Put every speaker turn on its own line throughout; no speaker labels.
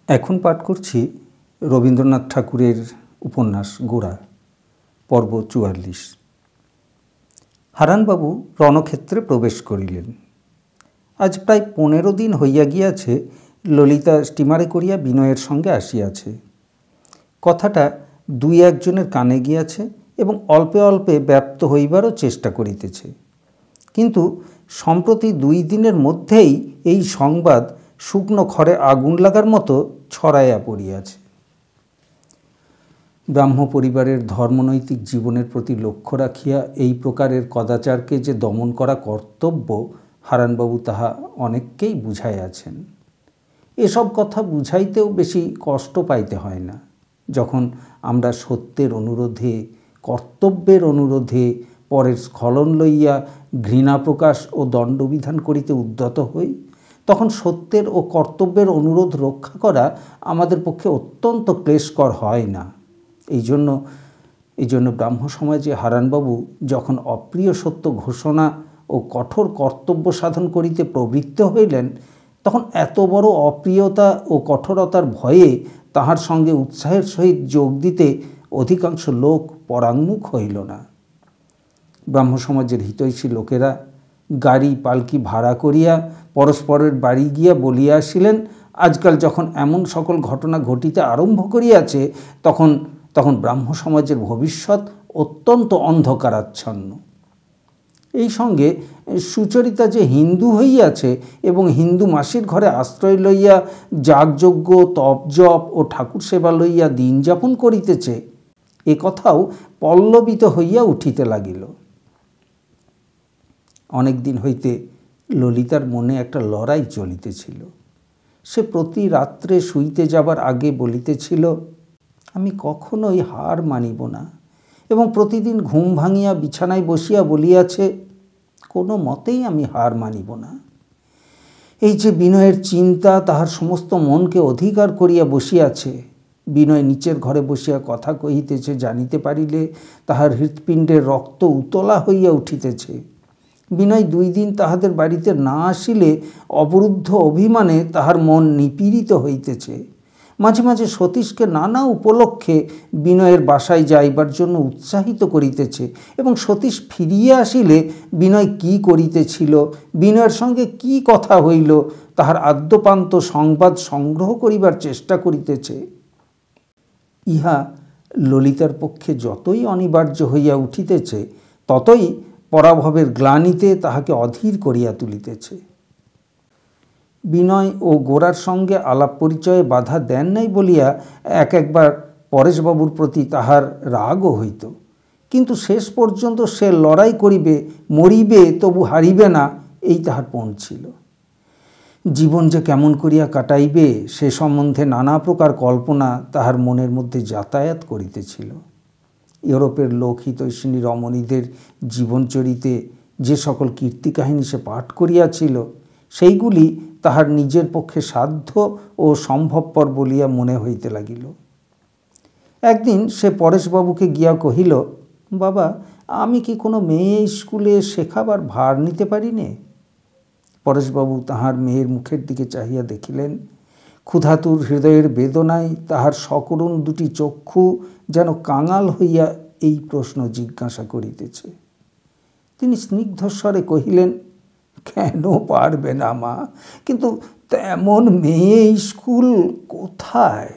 এখন পাঠ করছি রবীন্দ্রনাথ ঠাকুরের উপন্যাস গোরা, পর্ব ৪৪। হারানবাবু রণক্ষেত্রে প্রবেশ করিলেন। আজ প্রায় ১৫ দিন হইয়া গিয়াছে ললিতা স্টিমারে করিয়া বিনয়ের সঙ্গে আসিয়াছে। কথাটা দুই একজনের কানে গিয়াছে এবং অল্পে অল্পে ব্যাপ্ত হইবারও চেষ্টা করিতেছে, কিন্তু সম্প্রতি ২ দিনের মধ্যেই এই সংবাদ শুকনো খড়ে আগুন লাগার মতো ছড়াইয়া পড়িয়াছে। ব্রাহ্ম পরিবারের ধর্মনৈতিক জীবনের প্রতি লক্ষ্য রাখিয়া এই প্রকারের কদাচারকে যে দমন করা কর্তব্য, হারানবাবু তাহা অনেককেই বুঝাইয়াছেন। এসব কথা বুঝাইতেও বেশি কষ্ট পাইতে হয় না। যখন আমরা সত্যের অনুরোধে, কর্তব্যের অনুরোধে পরের স্খলন লইয়া ঘৃণা প্রকাশ ও দণ্ডবিধান করিতে উদ্যত হই, তখন সত্যের ও কর্তব্যের অনুরোধ রক্ষা করা আমাদের পক্ষে অত্যন্ত ক্লেশকর হয় না। এই জন্য ব্রাহ্ম সমাজে হারানবাবু যখন অপ্রিয় সত্য ঘোষণা ও কঠোর কর্তব্য সাধন করিতে প্রবৃত্ত হইলেন, তখন এত বড় অপ্রিয়তা ও কঠোরতার ভয়ে তাহার সঙ্গে উৎসাহের সহিত যোগ দিতে অধিকাংশ লোক পরাঙ্মুখ হইল না। ব্রাহ্ম সমাজের হিতৈষী লোকেরা গাড়ি পালকি ভাড়া করিয়া পরস্পরের বাড়ি গিয়া বলিয়া আসিলেন, আজকাল যখন এমন সকল ঘটনা ঘটিতে আরম্ভ করিয়াছে, তখন ব্রাহ্ম সমাজের ভবিষ্যৎ অত্যন্ত অন্ধকারাচ্ছন্ন। এই সঙ্গে সুচরিতা যে হিন্দু হইয়াছে এবং হিন্দু মাসির ঘরে আশ্রয় লইয়া যাগযজ্ঞ, তপজপ ও ঠাকুর সেবা লইয়া দিন যাপন করিতেছে, এ কথাও পল্লবিত হইয়া উঠিতে লাগিল। অনেক দিন হইতে ললিতার মনে একটা লড়াই চলিতেছিল। সে প্রতি রাত্রে শুইতে যাবার আগে বলিতেছিল, আমি কখনোই হার মানিব না, এবং প্রতিদিন ঘুম ভাঙিয়া বিছানায় বসিয়া বলিয়াছে, কোনো মতেই আমি হার মানিব না। এই যে বিনয়ের চিন্তা তাহার সমস্ত মনকে অধিকার করিয়া বসিয়াছে। বিনয় নিচের ঘরে বসিয়া কথা কহিতেছে জানিতে পারিলে তাহার হৃৎপিণ্ডের রক্ত উতলা হইয়া উঠিতেছে। বিনয় ২ দিন তাহাদের বাড়িতে না আসিলে অবরুদ্ধ অভিমানে তাহার মন নিপীড়িত হইতেছে। মাঝে মাঝে সতীশকে নানা উপলক্ষে বিনয়ের বাসায় যাইবার জন্য উৎসাহিত করিতেছে, এবং সতীশ ফিরিয়া আসিলে বিনয় কি করিতেছিল, বিনয়ের সঙ্গে কি কথা হইল, তাহার আদ্যপান্ত সংবাদ সংগ্রহ করিবার চেষ্টা করিতেছে। ইহা ললিতার পক্ষে যতই অনিবার্য হইয়া উঠিতেছে, ততই পরাভবের গ্লানিতে তাহাকে অধীর করিয়া তুলিতেছে। বিনয় ও গোরার সঙ্গে আলাপ পরিচয়ে বাধা দেন নাই বলিয়া একবার পরেশবাবুর প্রতি তাহার রাগও হইত, কিন্তু শেষ পর্যন্ত সে লড়াই করিবে, মরিবে তবু হারিবে না, এই তাহার পণ ছিল। জীবন যে কেমন করিয়া কাটাইবে সে সম্বন্ধে নানা প্রকার কল্পনা তাহার মনের মধ্যে যাতায়াত করিতেছিল। ইউরোপের লোকহিতৈষিণী রমণীদের জীবনচরিতে যে সকল কীর্তিকাহিনী সে পাঠ করিয়াছিল, সেইগুলি তাহার নিজের পক্ষে সাধ্য ও সম্ভবপর বলিয়া মনে হইতে লাগিল। একদিন সে পরেশবাবুকে গিয়া কহিল, বাবা, আমি কি কোনো মেয়ে স্কুলে শেখাবার ভার নিতে পারি নে? পরেশবাবু তাহার মেয়ের মুখের দিকে চাহিয়া দেখিলেন। ক্ষুধাতুর হৃদয়ের বেদনায় তাহার সকরুণ ২টি চক্ষু যেন কাঙাল হইয়া এই প্রশ্ন জিজ্ঞাসা করিতেছে। তিনি স্নিগ্ধস্বরে কহিলেন, কেন পারবে না মা, কিন্তু তেমন মেয়ে স্কুল কোথায়?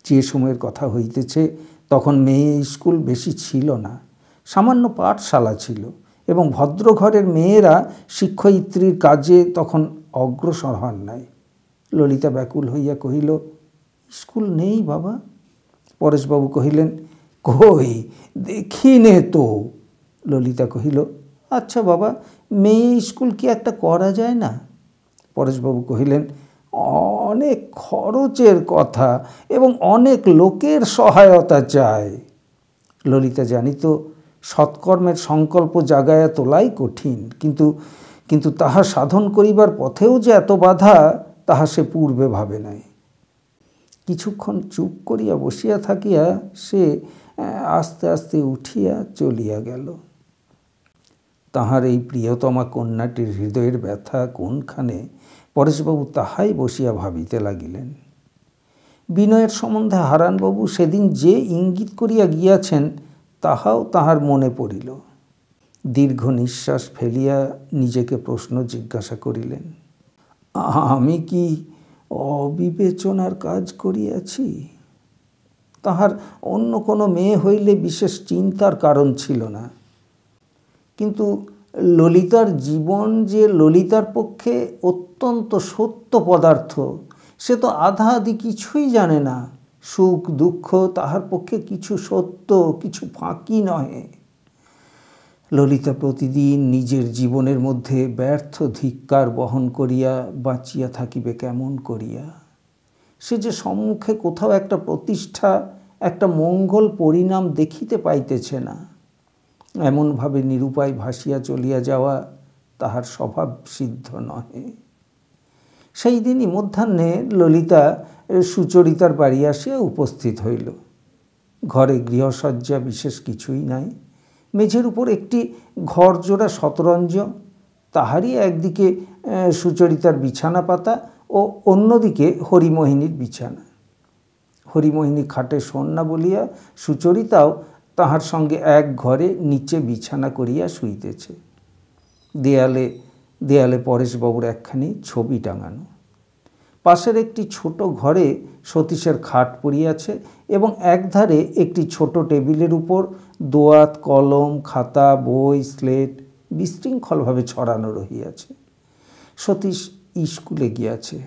যে সময়ের কথা হইতেছে তখন মেয়ে স্কুল বেশি ছিল না, সামান্য পাঠশালা ছিল, এবং ভদ্রঘরের মেয়েরা শিক্ষয়িত্রীর কাজে তখন অগ্রসর হন নাই। ললিতা ব্যাকুল হইয়া কহিল, স্কুল নেই বাবা? পরেশবাবু কহিলেন, কই দেখি নে তো। ললিতা কহিল, আচ্ছা বাবা, মেয়ে স্কুল কি একটা করা যায় না? পরেশবাবু কহিলেন, অনেক খরচের কথা এবং অনেক লোকের সহায়তা চায়। ললিতা জানিত সৎকর্মের সংকল্প জাগায়া তোলাই কঠিন, কিন্তু তাহা সাধন করিবার পথেও যে এত বাধা, তাহা সে পূর্বে ভাবে নাই। কিছুক্ষণ চুপ করিয়া বসিয়া থাকিয়া সে আস্তে আস্তে উঠিয়া চলিয়া গেল। তাহার এই প্রিয়তমা কন্যাটির হৃদয়ের ব্যথা কোনখানে, পরেশবাবু তাহাই বসিয়া ভাবিতে লাগিলেন। বিনয়ের সম্বন্ধে হারানবাবু সেদিন যে ইঙ্গিত করিয়া গিয়াছেন তাহাও তাহার মনে পড়িল। দীর্ঘ নিঃশ্বাস ফেলিয়া নিজেকে প্রশ্ন জিজ্ঞাসা করিলেন, আমি কি অবিবেচনার কাজ করিয়াছি? তাহার অন্য কোনো মেয়ে হইলে বিশেষ চিন্তার কারণ ছিল না, কিন্তু ললিতার জীবন যে ললিতার পক্ষে অত্যন্ত সত্য পদার্থ, সে তো আধা আধি কিছুই জানে না। সুখ দুঃখ তাহার পক্ষে কিছু সত্য, কিছু ফাঁকি নহে। ললিতা প্রতিদিন নিজের জীবনের মধ্যে ব্যর্থ ধিক্কার বহন করিয়া বাঁচিয়া থাকিবে কেমন করিয়া? সে যে সম্মুখে কোথাও একটা প্রতিষ্ঠা, একটা মঙ্গল পরিণাম দেখিতে পাইতেছে না। এমনভাবে নিরুপায় ভাসিয়া চলিয়া যাওয়া তাহার স্বভাব সিদ্ধ নহে। সেই দিনই মধ্যাহ্নে ললিতা সুচরিতার বাড়ি আসিয়া উপস্থিত হইল। ঘরে গৃহসজ্জা বিশেষ কিছুই নাই। মেঝের উপর একটি ঘরজোড়া শতরঞ্জ, তাহারই একদিকে সুচরিতার বিছানা পাতা ও অন্যদিকে হরিমোহিনীর বিছানা। হরিমোহিনী খাটে শোন না বলিয়া সুচরিতাও তাহার সঙ্গে এক ঘরে নিচে বিছানা করিয়া শুইতেছে। দেয়ালে দেয়ালে পরেশবাবুর একখানি ছবি টাঙানো। পাশের একটি ছোট ঘরে সতীশের খাট পড়িয়াছে এবং একধারে একটি ছোট টেবিলের উপর দোয়াত, কলম, খাতা, বই, স্লেট বিশৃঙ্খলভাবে ছড়ানো রহিয়াছে। সতীশ স্কুলে গিয়াছে,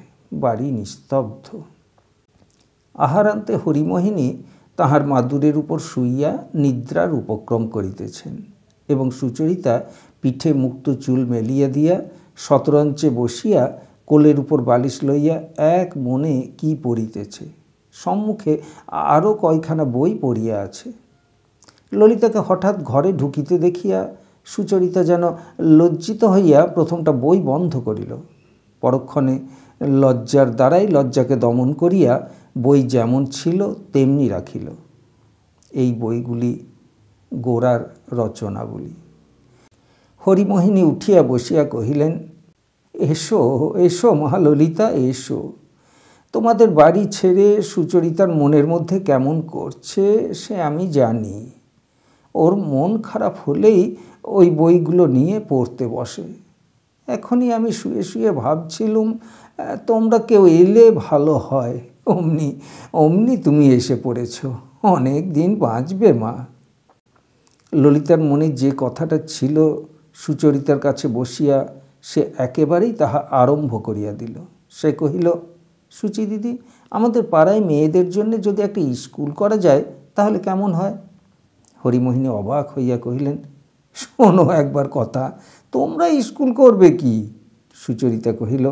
বাড়ি নিস্তব্ধ। আহারান্তে হরিমোহিনী তাহার মাদুরের উপর শুইয়া নিদ্রার উপক্রম করিতেছেন এবং সুচরিতা পিঠে মুক্ত চুল মেলিয়া দিয়া শতরঞ্চে বসিয়া কোলের উপর বালিশ লইয়া এক মনে কি পড়িতেছে। সম্মুখে আরও কয়খানা বই পড়িয়া আছে। ললিতাকে হঠাৎ ঘরে ঢুকিতে দেখিয়া সুচরিতা যেন লজ্জিত হইয়া প্রথমটা বই বন্ধ করিল। পরক্ষণে লজ্জার দ্বারাই লজ্জাকে দমন করিয়া বই যেমন ছিল তেমনি রাখিল। এই বইগুলি গোরার রচনাবলী। হরিমোহিনী উঠিয়া বসিয়া কহিলেন, এসো এসো মহাললিতা, এসো। তোমাদের বাড়ি ছেড়ে সুচরিতার মনের মধ্যে কেমন করছে সে আমি জানি। ওর মন খারাপ হলেই ওই বইগুলো নিয়ে পড়তে বসে। এখনই আমি শুয়ে শুয়ে ভাবছিলুম তোমরা কেউ এলে ভালো হয়, অমনি অমনি তুমি এসে পড়েছ। অনেক দিন বাঁচবে মা। ললিতার মনে যে কথাটা ছিল সুচরিতার কাছে বসিয়া সে একেবারেই তাহা আরম্ভ করিয়া দিল। সে কহিল, সুচি দিদি, আমাদের পাড়ায় মেয়েদের জন্য যদি একটা স্কুল করা যায় তাহলে কেমন হয়? হরিমোহিনী অবাক হইয়া কহিলেন, শোনো একবার কথা, তোমরা স্কুল করবে কি? সুচরিতা কহিল,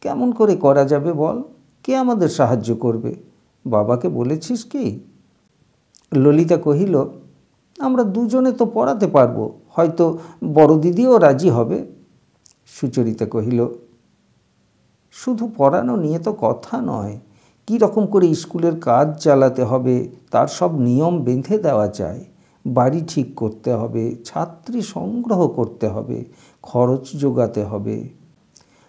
কেমন করে করা যাবে বল? কে আমাদের সাহায্য করবে? বাবাকে বলেছিস কি? ললিতা কহিল, আমরা দুজনে তো পড়াতে পারবো, হয়তো বড় দিদিও রাজি হবে। সুচরিতা কহিল, শুধু পড়ানো নিয়ে তো কথা নয়, কী রকম করে স্কুলের কাজ চালাতে হবে তার সব নিয়ম বেঁধে দেওয়া যায়। বাড়ি ঠিক করতে হবে, ছাত্রী সংগ্রহ করতে হবে, খরচ জোগাতে হবে।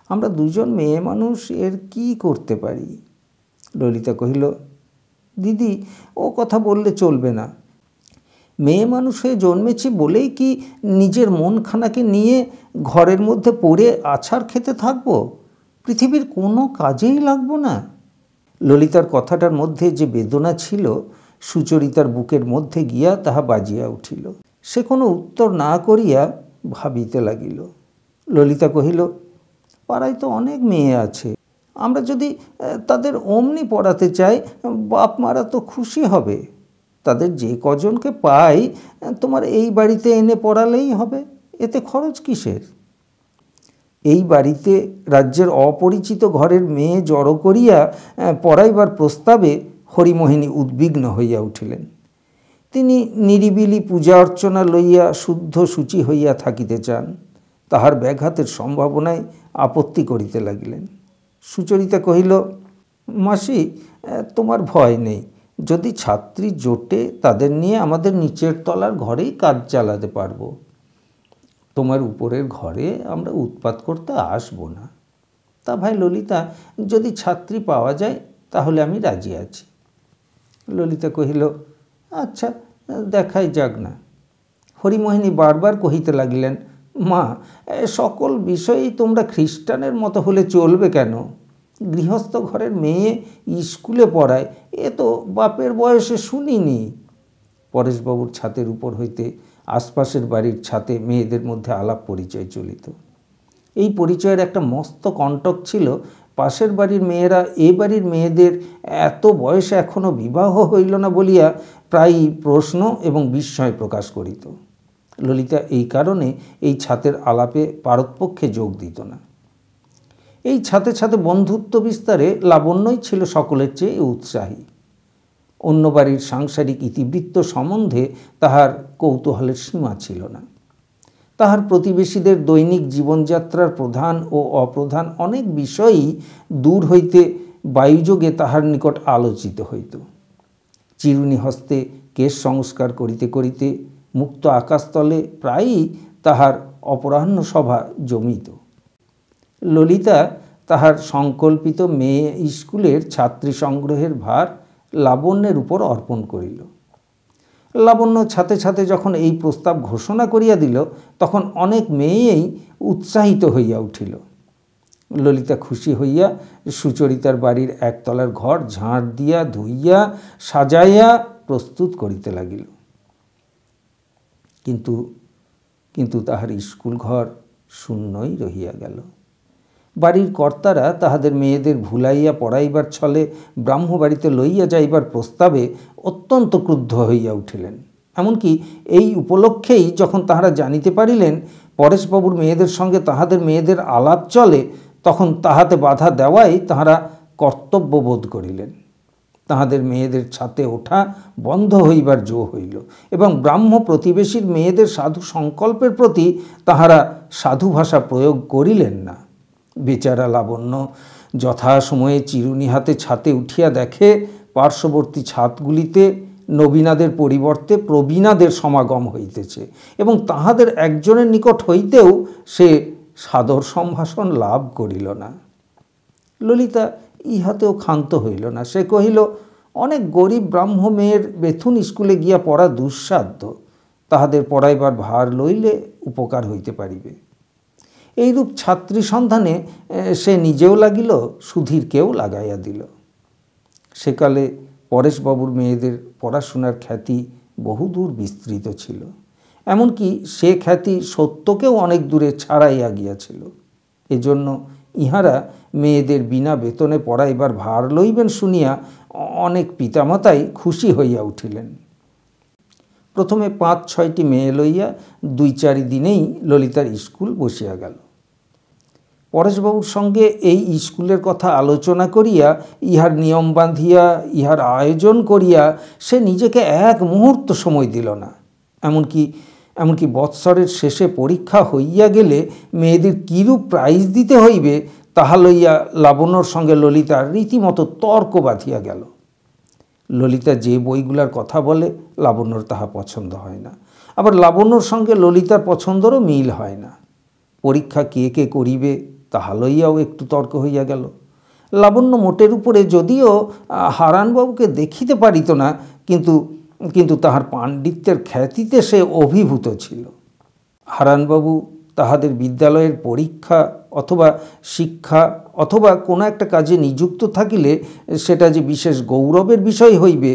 আমরা দুজন মেয়ে মানুষ এর কি করতে পারি? ললিতা কহিল, দিদি, ও কথা বললে চলবে না। মেয়ে মানুষ হয়ে জন্মেছি বলেই কি নিজের মনখানাকে নিয়ে ঘরের মধ্যে পড়ে আছাড় খেতে থাকবো? পৃথিবীর কোনো কাজেই লাগবো না? ললিতার কথাটার মধ্যে যে বেদনা ছিল সুচরিতার বুকের মধ্যে গিয়া তাহা বাজিয়া উঠিল। সে কোনো উত্তর না করিয়া ভাবিতে লাগিল। ললিতা কহিল, পাড়ায় তো অনেক মেয়ে আছে, আমরা যদি তাদের অমনি পড়াতে চাই, বাপ মারা তো খুশি হবে। তাদের যে কজনকে পাই তোমার এই বাড়িতে এনে পড়ালেই হবে, এতে খরচ কিসের? এই বাড়িতে রাজ্যের অপরিচিত ঘরের মেয়ে জড়ো করিয়া পড়াইবার প্রস্তাবে হরিমোহিনী উদ্বিগ্ন হইয়া উঠিলেন। তিনি নিরিবিলি পূজা অর্চনা লইয়া শুদ্ধ সূচি হইয়া থাকিতে চান। তাহার ব্যাঘাতের সম্ভাবনায় আপত্তি করিতে লাগিলেন। সুচরিতা কহিল, মাসি, তোমার ভয় নেই। যদি ছাত্রী জোটে তাদের নিয়ে আমাদের নিচের তলার ঘরেই কাজ চালাতে পারবো। তোমার উপরের ঘরে আমরা উৎপাত করতে আসবো না। তা ভাই ললিতা, যদি ছাত্রী পাওয়া যায় তাহলে আমি রাজি আছি। ললিতা কহিল, আচ্ছা, দেখাই যাক না। হরিমোহিনী বারবার কহিতে লাগিলেন, মা, সকল বিষয়েই তোমরা খ্রিস্টানের মতো হলে চলবে কেন? গৃহস্থ ঘরের মেয়ে স্কুলে পড়ায়, এ তো বাপের বয়সে শুনিনি। পরেশবাবুর ছাতের উপর হইতে আশপাশের বাড়ির ছাতে মেয়েদের মধ্যে আলাপ পরিচয় চলিত। এই পরিচয়ের একটা মস্ত কণ্টক ছিল। পাশের বাড়ির মেয়েরা এ বাড়ির মেয়েদের এত বয়সে এখনও বিবাহ হইল না বলিয়া প্রায়ই প্রশ্ন এবং বিস্ময় প্রকাশ করিত। ললিতা এই কারণে এই ছাতের আলাপে পারতপক্ষে যোগ দিত না। এই ছাতে ছাতে বন্ধুত্ব বিস্তারে লাবণ্যই ছিল সকলের চেয়ে উৎসাহী। অন্য বাড়ির সাংসারিক ইতিবৃত্ত সম্বন্ধে তাহার কৌতূহলের সীমা ছিল না। তাহার প্রতিবেশীদের দৈনিক জীবনযাত্রার প্রধান ও অপ্রধান অনেক বিষয়ই দূর হইতে বায়ুযোগে তাহার নিকট আলোচিত হইত। চিরুনি হস্তে কেশ সংস্কার করিতে করিতে মুক্ত আকাশতলে প্রায়ই তাহার অপরাহ্ন সভা জমিত। ললিতা তাহার সংকল্পিত মেয়ে স্কুলের ছাত্রী সংগ্রহের ভার লাবণ্যের উপর অর্পণ করিল। লাবণ্য ছাতে ছাতে যখন এই প্রস্তাব ঘোষণা করিয়া দিল, তখন অনেক মেয়েই উৎসাহিত হইয়া উঠিল। ললিতা খুশি হইয়া সুচরিতার বাড়ির একতলার ঘর ঝাড় দিয়া ধুইয়া সাজাইয়া প্রস্তুত করিতে লাগিল। কিন্তু তাহার স্কুল ঘর শূন্যই রহিয়া গেল। বাড়ির কর্তারা তাহাদের মেয়েদের ভুলাইয়া পড়াইবার ছলে ব্রাহ্মবাড়িতে লইয়া যাইবার প্রস্তাবে অত্যন্ত ক্রুদ্ধ হইয়া উঠিলেন। এমনকি এই উপলক্ষেই যখন তাহারা জানিতে পারিলেন পরেশবাবুর মেয়েদের সঙ্গে তাহাদের মেয়েদের আলাপ চলে, তখন তাহাতে বাধা দেওয়াই তাহারা কর্তব্য বোধ করিলেন। তাহাদের মেয়েদের ছাতে ওঠা বন্ধ হইবার জো হইল এবং ব্রাহ্ম প্রতিবেশীর মেয়েদের সাধু সংকল্পের প্রতি তাহারা সাধু ভাষা প্রয়োগ করিলেন না। বেচারা লাবণ্য যথাসময়ে চিরুনি হাতে ছাতে উঠিয়া দেখে পার্শ্ববর্তী ছাদগুলিতে নবীনাদের পরিবর্তে প্রবীণাদের সমাগম হইতেছে এবং তাহাদের একজনের নিকট হইতেও সে সাদর সম্ভাষণ লাভ করিল না। ললিতা ইহাতেও ক্ষান্ত হইল না। সে কহিল, অনেক গরিব ব্রাহ্ম মেয়ের বেথুন স্কুলে গিয়া পড়া দুঃসাধ্য, তাহাদের পড়াইবার ভার লইলে উপকার হইতে পারিবে। এইরূপ ছাত্রী সন্ধানে সে নিজেও লাগিল, সুধীরকেও লাগাইয়া দিল। সেকালে পরেশবাবুর মেয়েদের পড়াশোনার খ্যাতি বহুদূর বিস্তৃত ছিল। এমনকি সে খ্যাতি সত্যকেও অনেক দূরে ছাড়াইয়া গিয়াছিল। এজন্য ইহারা মেয়েদের বিনা বেতনে পড়াইবার ভার লইবেন শুনিয়া অনেক পিতামাতাই খুশি হইয়া উঠিলেন। প্রথমে ৫-৬টি মেয়ে লইয়া ২-৪ দিনেই ললিতার স্কুল বসিয়া গেল। পরেশবাবুর সঙ্গে এই স্কুলের কথা আলোচনা করিয়া, ইহার নিয়ম বাঁধিয়া, ইহার আয়োজন করিয়া সে নিজেকে এক মুহূর্ত সময় দিল না। এমনকি বৎসরের শেষে পরীক্ষা হইয়া গেলে মেয়েদের কিরূপ প্রাইজ দিতে হইবে তাহা লইয়া লাবণ্যর সঙ্গে ললিতার রীতিমতো তর্ক বাঁধিয়া গেল। ললিতা যে বইগুলার কথা বলে লাবণ্যর তাহা পছন্দ হয় না, আবার লাবণ্যর সঙ্গে ললিতার পছন্দেরও মিল হয় না। পরীক্ষা কে কে করিবে তাহা লইয়াও একটু তর্ক হইয়া গেল। লাবণ্য মোটের উপরে যদিও হারানবাবুকে দেখিতে পারিত না, কিন্তু তাহার পাণ্ডিত্যের খ্যাতিতে সে অভিভূত ছিল। হারানবাবু তাহাদের বিদ্যালয়ের পরীক্ষা অথবা শিক্ষা অথবা কোনো একটা কাজে নিযুক্ত থাকিলে সেটা যে বিশেষ গৌরবের বিষয় হইবে,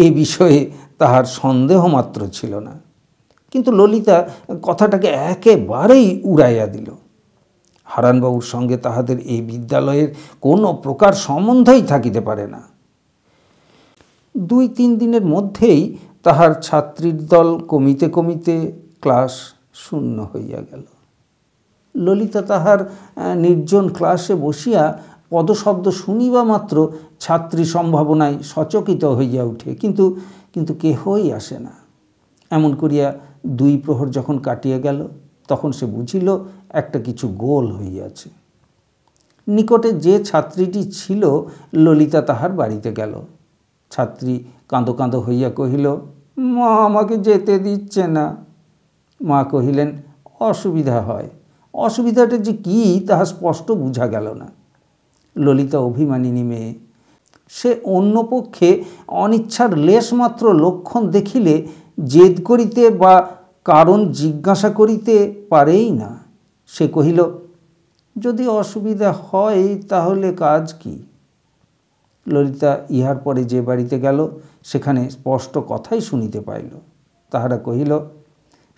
এ বিষয়ে তাহার সন্দেহ মাত্র ছিল না। কিন্তু ললিতা কথাটাকে একেবারেই উড়াইয়া দিল। হারানবাবুর সঙ্গে তাহাদের এই বিদ্যালয়ের কোনো প্রকার সম্বন্ধই থাকিতে পারে না। ২-৩ দিনের মধ্যেই তাহার ছাত্রীর দল কমিতে কমিতে ক্লাস শূন্য হইয়া গেল। ললিতা তাহার নির্জন ক্লাসে বসিয়া পদশব্দ শুনিবা মাত্র ছাত্রী সম্ভাবনায় সচকিত হইয়া উঠে, কিন্তু কেহই আসে না। এমন করিয়া ২ প্রহর যখন কাটিয়া গেল, তখন সে বুঝিল একটা কিছু গোল হইয়াছে। নিকটে যে ছাত্রীটি ছিল, ললিতা তাহার বাড়িতে গেল। ছাত্রী কাঁদো কাঁদো হইয়া কহিল, মা আমাকে যেতে দিচ্ছে না। মা কহিলেন, অসুবিধা হয়। অসুবিধাটা যে কী তাহা স্পষ্ট বুঝা গেল না। ললিতা অভিমানিনী মেয়ে, সে অন্য পক্ষে অনিচ্ছার লেশমাত্র লক্ষণ দেখিলে জেদ করিতে বা কারণ জিজ্ঞাসা করিতে পারেই না। সে কহিল, যদি অসুবিধা হয় তাহলে কাজ কি? ললিতা ইহার পরে যে বাড়িতে গেল সেখানে স্পষ্ট কথাই শুনিতে পাইল। তাহারা কহিল,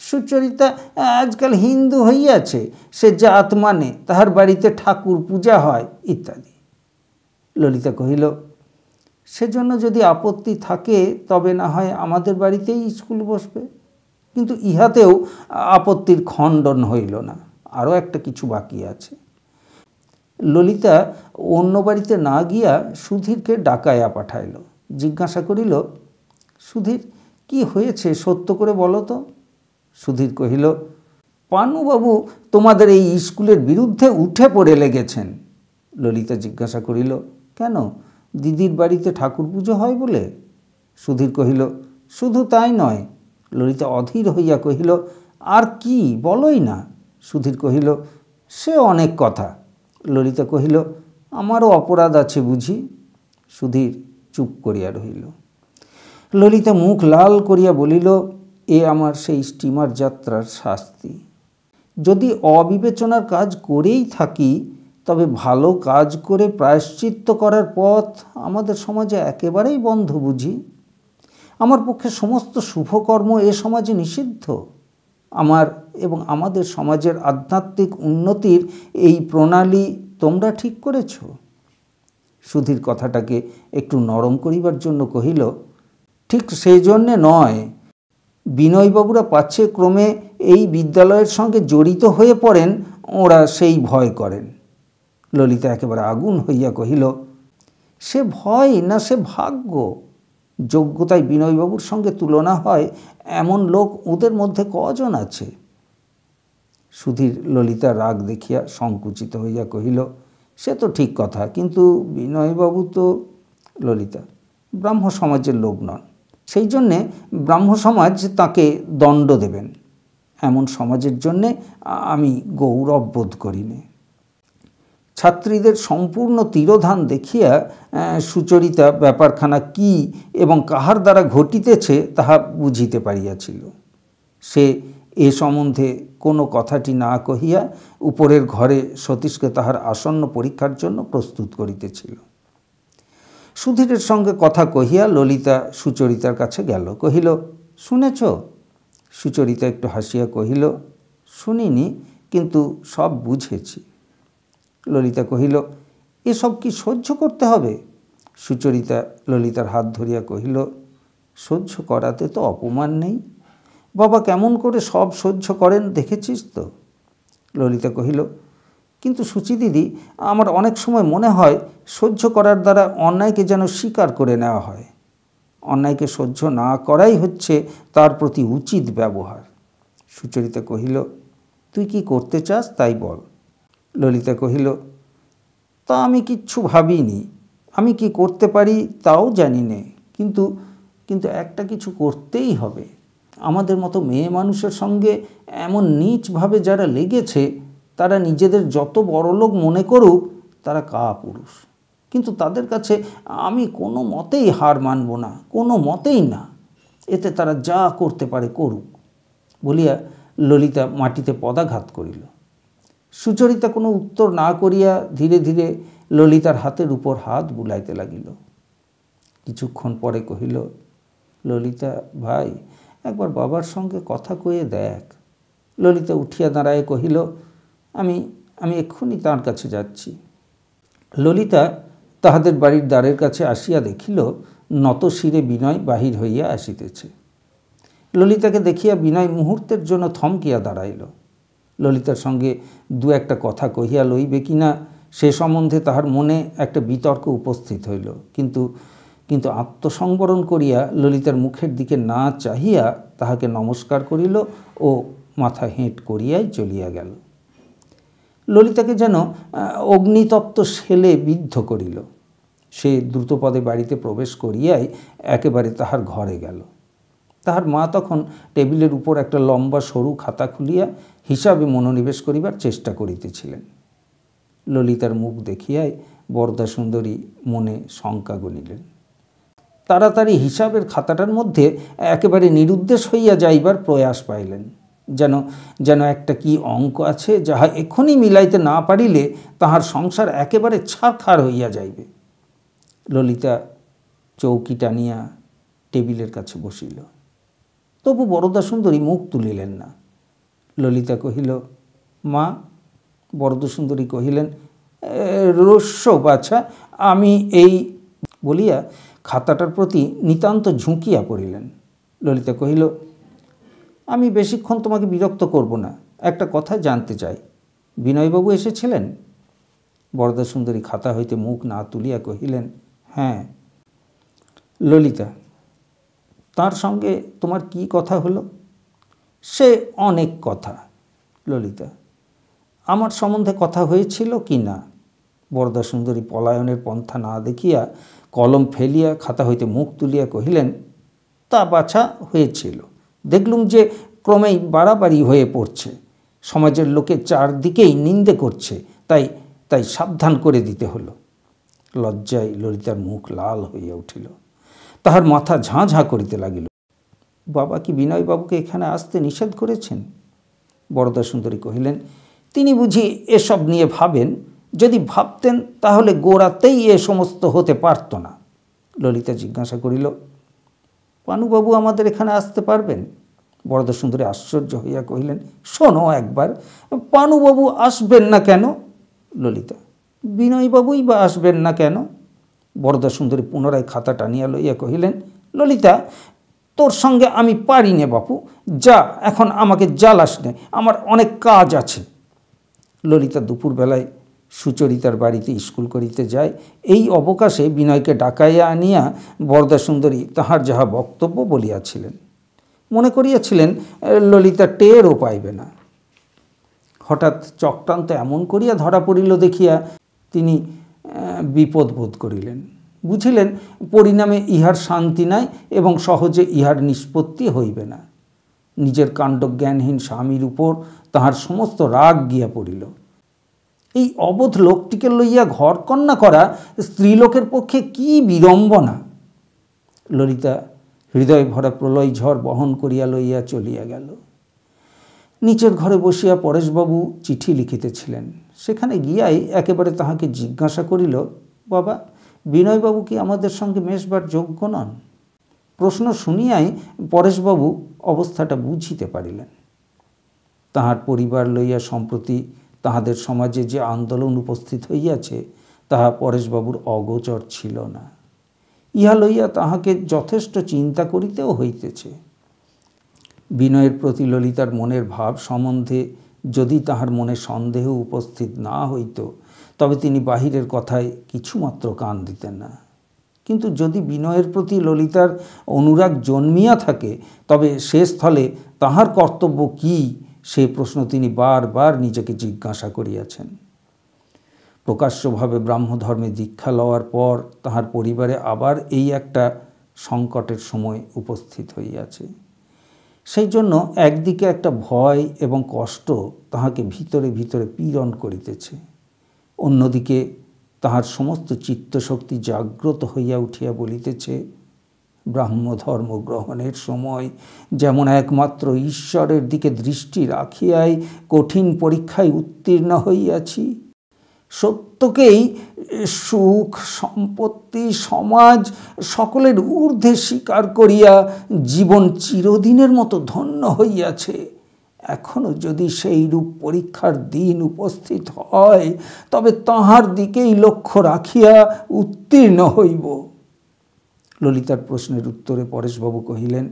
সুচরিতা আজকাল হিন্দু হইয়াছে, সে জাত মানে, তাহার বাড়িতে ঠাকুর পূজা হয় ইত্যাদি। ললিতা কহিল, সেজন্য যদি আপত্তি থাকে তবে না হয় আমাদের বাড়িতেই স্কুল বসবে। কিন্তু ইহাতেও আপত্তির খণ্ডন হইল না, আরও একটা কিছু বাকি আছে। ললিতা অন্য বাড়িতে না গিয়া সুধীরকে ডাকাইয়া পাঠাইল। জিজ্ঞাসা করিল, সুধীর, কি হয়েছে সত্য করে বলো তো? সুধীর কহিল, পানুবাবু তোমাদের এই স্কুলের বিরুদ্ধে উঠে পড়ে লেগেছেন। ললিতা জিজ্ঞাসা করিল, কেন, দিদির বাড়িতে ঠাকুর পুজো হয় বলে? সুধীর কহিল, শুধু তাই নয়। ললিতা অধীর হইয়া কহিল, আর কি, বলোই না। সুধীর কহিল, সে অনেক কথা। ললিতা কহিল, আমারও অপরাধ আছে বুঝি? সুধীর চুপ করিয়া রহিল। ললিতা মুখ লাল করিয়া বলিল, এ আমার সেই স্টিমার যাত্রার শাস্তি। যদি অবিবেচনার কাজ করেই থাকি তবে ভালো কাজ করে প্রায়শ্চিত্ত করার পথ আমাদের সমাজে একেবারেই বন্ধ বুঝি। আমার পক্ষে সমস্ত শুভকর্ম এ সমাজে নিষিদ্ধ। আমার এবং আমাদের সমাজের আধ্যাত্মিক উন্নতির এই প্রণালী তোমরা ঠিক করেছ। সুধীর কথাটাকে একটু নরম করিবার জন্য কহিল, ঠিক সেই জন্যে নয়, বিনয়বাবুরা পাচ্ছে ক্রমে এই বিদ্যালয়ের সঙ্গে জড়িত হয়ে পড়েন, ওরা সেই ভয় করেন। ললিতা একেবারে আগুন হইয়া কহিল, সে ভয় না, সে ভাগ্য। যোগ্যতায় বিনয়বাবুর সঙ্গে তুলনা হয় এমন লোক ওদের মধ্যে কজন আছে? সুধীর ললিতার রাগ দেখিয়া সংকুচিত হইয়া কহিল, সে তো ঠিক কথা, কিন্তু বিনয়বাবু তো। ললিতা, ব্রাহ্ম সমাজের লোক নন, সেই জন্যে ব্রাহ্ম সমাজ তাকে দণ্ড দেবেন, এমন সমাজের জন্যে আমি গৌরব বোধ করি নে। ছাত্রীদের সম্পূর্ণ তিরোধান দেখিয়া সুচরিতা ব্যাপারখানা কি এবং কাহার দ্বারা ঘটিতেছে তাহা বুঝিতে পারিয়াছিল। সে এ সম্বন্ধে কোনো কথাটি না কহিয়া উপরের ঘরে সতীশকে তাহার আসন্ন পরীক্ষার জন্য প্রস্তুত করিতেছিল। সুধীরের সঙ্গে কথা কহিয়া ললিতা সুচরিতার কাছে গেল। কহিল, শুনেছ? সুচরিতা একটু হাসিয়া কহিল, শুনিনি, কিন্তু সব বুঝেছি। ললিতা কহিল, এসব কি সহ্য করতে হবে? সুচরিতা ললিতার হাত ধরিয়া কহিল, সহ্য করাতে তো অপমান নেই। বাবা কেমন করে সব সহ্য করেন দেখেছিস তো? ললিতা কহিল, কিন্তু সুচিদিদি, আমার অনেক সময় মনে হয় সহ্য করার দ্বারা অন্যায়কে যেন স্বীকার করে নেওয়া হয়। অন্যায়কে সহ্য না করাই হচ্ছে তার প্রতি উচিত ব্যবহার। সুচরিতা কহিল, তুই কি করতে চাস তাই বল। ললিতা কহিল, তা আমি কিচ্ছু ভাবিনি, আমি কি করতে পারি তাও জানি নে, কিন্তু একটা কিছু করতেই হবে। আমাদের মতো মেয়ে মানুষের সঙ্গে এমন নীচভাবে যারা লেগেছে তারা নিজেদের যত বড়লোক মনে করুক, তারা কাপুরুষ, কিন্তু তাদের কাছে আমি কোনো মতেই হার মানব না, কোনো মতেই না। এতে তারা যা করতে পারে করুক বলিয়া ললিতা মাটিতে পদাঘাত করিল। সুচরিতা কোনো উত্তর না করিয়া ধীরে ধীরে ললিতার হাতের উপর হাত বুলাইতে লাগিল। কিছুক্ষণ পরে কহিল, ললিতা ভাই, একবার বাবার সঙ্গে কথা কয়ে দেখ। ললিতা উঠিয়া দাঁড়ায় কহিল, আমি এক্ষুনি তাঁর কাছে যাচ্ছি। ললিতা তাহাদের বাড়ির দ্বারের কাছে আসিয়া দেখিল নত শিরে বিনয় বাহির হইয়া আসিতেছে। ললিতাকে দেখিয়া বিনয় মুহূর্তের জন্য থমকিয়া দাঁড়াইল। ললিতার সঙ্গে দু একটা কথা কহিয়া লইবে কিনা সে সম্বন্ধে তাহার মনে একটা বিতর্ক উপস্থিত হইল, কিন্তু আত্মসংবরণ করিয়া ললিতার মুখের দিকে না চাহিয়া তাহাকে নমস্কার করিল ও মাথা হেঁট করিয়াই চলিয়া গেল। ললিতাকে যেন অগ্নিতপ্ত শেলে বিদ্ধ করিল। সে দ্রুতপদে বাড়িতে প্রবেশ করিয়াই একেবারে তাহার ঘরে গেল। তাহার মা তখন টেবিলের উপর একটা লম্বা সরু খাতা খুলিয়া হিসাবে মনোনিবেশ করিবার চেষ্টা করিতেছিলেন। ললিতার মুখ দেখিয়াই বরদাসুন্দরী মনে শঙ্কা গণিলেন। তাড়াতাড়ি হিসাবের খাতাটার মধ্যে একেবারে নিরুদ্দেশ হইয়া যাইবার প্রয়াস পাইলেন। যেন একটা কি অঙ্ক আছে, যাহা এখনই মিলাইতে না পারিলে তাহার সংসার একেবারে ছারখার হইয়া যাইবে। ললিতা চৌকি টানিয়া টেবিলের কাছে বসিল। তবু বরদাসুন্দরী মুখ তুলিলেন না। ললিতা কহিল, মা। বরদাসুন্দরী কহিলেন, রস্য বাছা, আমি এই বলিয়া খাতাটার প্রতি নিতান্ত ঝুঁকিয়া পড়িলেন। ললিতা কহিল, আমি বেশিক্ষণ তোমাকে বিরক্ত করব না, একটা কথা জানতে চাই, বিনয়বাবু এসেছিলেন? বরদাসুন্দরী খাতা হইতে মুখ না তুলিয়া কহিলেন, হ্যাঁ। ললিতা, তার সঙ্গে তোমার কি কথা হলো? সে অনেক কথা। ললিতা, আমার সম্বন্ধে কথা হয়েছিল কি না? বরদাসুন্দরী পলায়নের পন্থা না দেখিয়া কলম ফেলিয়া খাতা হইতে মুখ তুলিয়া কহিলেন, তা বাছা হয়েছিল। দেখলুম যে ক্রমেই বাড়াবাড়ি হয়ে পড়ছে, সমাজের লোকে চারদিকেই নিন্দে করছে, তাই সাবধান করে দিতে হলো। লজ্জায় ললিতার মুখ লাল হইয়া উঠিল, তাহার মাথা ঝাঁ ঝাঁ করিতে লাগিল। বাবা কি বিনয়বাবুকে এখানে আসতে নিষেধ করেছেন? বরদাসুন্দরী কহিলেন, তিনি বুঝি এসব নিয়ে ভাবেন? যদি ভাবতেন তাহলে গোড়াতেই এ সমস্ত হতে পারত না। ললিতা জিজ্ঞাসা করিল, পানুবাবু আমাদের এখানে আসতে পারবেন? বরদাসুন্দরী আশ্চর্য হইয়া কহিলেন, শোনো একবার, পানুবাবু আসবেন না কেন? ললিতা, বিনয়বাবুই বা আসবেন না কেন? বরদাসুন্দরী পুনরায় খাতা টানিয়া লইয়া কহিলেন, ললিতা, তোর সঙ্গে আমি পারি নে বাপু, যা, এখন আমাকে জ্বালাস নে, আমার অনেক কাজ আছে। ললিতা দুপুরবেলায় সুচরিতার বাড়িতে স্কুল করিতে যায়। এই অবকাশে বিনয়কে ডাকাইয়া আনিয়া বরদাসুন্দরী তাহার যাহা বক্তব্য বলিয়াছিলেন। মনে করিয়াছিলেন ললিতা টেরও পাইবে না। হঠাৎ চক্রান্ত এমন করিয়া ধরা পড়িল দেখিয়া তিনি বিপদ বোধ করিলেন। বুঝিলেন পরিণামে ইহার শান্তি নাই এবং সহজে ইহার নিষ্পত্তি হইবে না। নিজের কাণ্ডজ্ঞানহীন স্বামীর উপর তাহার সমস্ত রাগ গিয়া পড়িল। এই অবোধ লোকটিকে লইয়া ঘর কন্যা করা স্ত্রীলোকের পক্ষে কি বিড়ম্বনা! ললিতা হৃদয় ভরা প্রলয় ঝড় বহন করিয়া লইয়া চলিয়া গেল। নিচের ঘরে বসিয়া পরেশবাবু চিঠি লিখিতেছিলেন। সেখানে গিয়াই একেবারে তাহাকে জিজ্ঞাসা করিল, বাবা, বিনয়বাবু কি আমাদের সঙ্গে মেশবার যোগ্য নন? প্রশ্ন শুনিয়াই পরেশবাবু অবস্থাটা বুঝিতে পারিলেন। তাহার পরিবার লইয়া সম্প্রতি তাহাদের সমাজে যে আন্দোলন উপস্থিত হইয়াছে তাহা পরেশবাবুর অগোচর ছিল না। ইহা লইয়া তাহাকে যথেষ্ট চিন্তা করিতেও হইতেছে। বিনয়ের প্রতি ললিতার মনের ভাব সম্বন্ধে যদি তাহার মনে সন্দেহ উপস্থিত না হইত তবে তিনি বাহিরের কথায় কিছুমাত্র কান দিতেন না। কিন্তু যদি বিনয়ের প্রতি ললিতার অনুরাগ জন্মিয়া থাকে তবে সে স্থলে তাহার কর্তব্য কি, সে প্রশ্ন তিনি বারবার নিজেকে জিজ্ঞাসা করিয়াছেন। প্রকাশ্যভাবে ব্রাহ্মধর্মে দীক্ষা লওয়ার পর তাহার পরিবারে আবার এই একটা সংকটের সময় উপস্থিত হইয়াছে। সেই জন্য একদিকে একটা ভয় এবং কষ্ট তাহাকে ভিতরে ভিতরে পীড়ন করিতেছে, অন্যদিকে তাহার সমস্ত চিত্তশক্তি জাগ্রত হইয়া উঠিয়া বলিতেছে, ব্রাহ্মধর্ম গ্রহণের সময় যেমন একমাত্র ঈশ্বরের দিকে দৃষ্টি রাখিয়াই কঠিন পরীক্ষায় উত্তীর্ণ হইয়াছি, সত্যকেই সুখ, সম্পত্তি, সমাজ সকলের ঊর্ধ্বে স্বীকার করিয়া জীবন চিরদিনের মতো ধন্য হইয়াছে। এখনও যদি সেই রূপ পরীক্ষার দিন উপস্থিত হয় তবে তাহার দিকেই লক্ষ্য রাখিয়া উত্তীর্ণ হইব। ললিতার প্রশ্নের উত্তরে পরেশবাবু কহিলেন,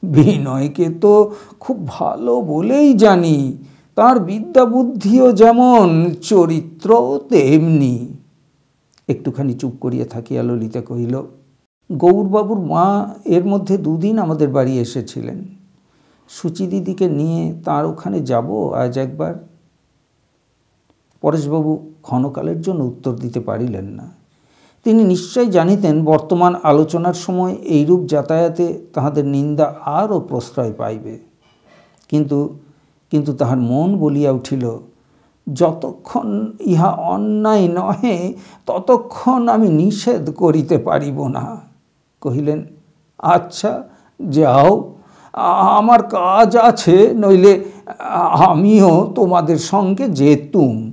বিনয়কে তো খুব ভালো বলেই জানি, তার বিদ্যা বুদ্ধিও যেমন, চরিত্র তেমনি। একটুখানি চুপ করিয়া থাকিয়া ললিতা কহিল, গৌরবাবুর মা এর মধ্যে দুদিন আমাদের বাড়ি এসেছিলেন। সুচিদিদিকে নিয়ে তার ওখানে যাব আজ একবার। পরেশবাবু ক্ষণকালের জন্য উত্তর দিতে পারিলেন না। তিনি নিশ্চয় জানিতেন বর্তমান আলোচনার সময় এইরূপ যাতায়াতে তাহাদের নিন্দা আরও প্রশ্রয় পাইবে। কিন্তু তাহার মন বলিয়া উঠিল, যতক্ষণ ইহা অন্যায় নহে ততক্ষণ আমি নিষেধ করিতে পারিব না। কহিলেন, আচ্ছা যাও, আমার কাজ আছে, নইলে আমিও তোমাদের সঙ্গে যেতুম।